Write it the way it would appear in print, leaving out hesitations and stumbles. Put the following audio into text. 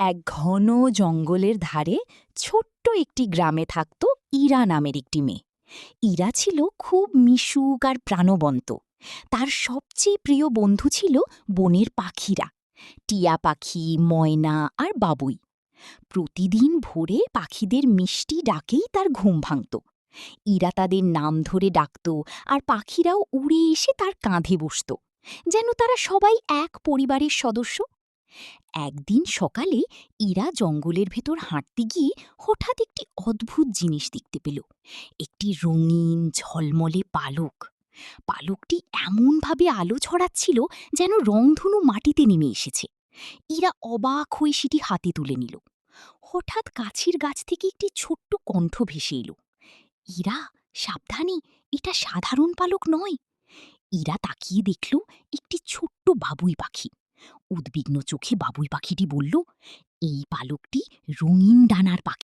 এক ঘন জঙ্গলের ধারে ছোট্ট একটি গ্রামে থাকত ইরা নামের একটি মেয়ে। ইরা ছিল খুব মিশুক আর প্রাণবন্ত। তার সবচেয়ে প্রিয় বন্ধু ছিল বনের পাখিরা, টিয়া পাখি, ময়না আর বাবুই। প্রতিদিন ভোরে পাখিদের মিষ্টি ডাকেই তার ঘুম ভাঙত। ইরা তাদের নাম ধরে ডাকত, আর পাখিরাও উড়ে এসে তার কাঁধে বসত, যেন তারা সবাই এক পরিবারের সদস্য। একদিন সকালে ইরা জঙ্গলের ভেতর হাঁটতে গিয়ে হঠাৎ একটি অদ্ভুত জিনিস দেখতে পেল। একটি রঙিন ঝলমলে পালক। পালকটি এমনভাবে আলো ছড়াচ্ছিল যেন রংধনু মাটিতে নেমে এসেছে। ইরা অবাক হয়ে সেটি হাতে তুলে নিল। হঠাৎ কাছের গাছ থেকে একটি ছোট্ট কণ্ঠ ভেসে এলো, ইরা, সাবধানে, এটা সাধারণ পালক নয়। ইরা তাকিয়ে দেখল একটি ছোট্ট বাবুই পাখি। উদ্বিগ্ন চোখে বাবুই পাখিটি বলল, এই পালকটি রঙিন ডানার পাখি।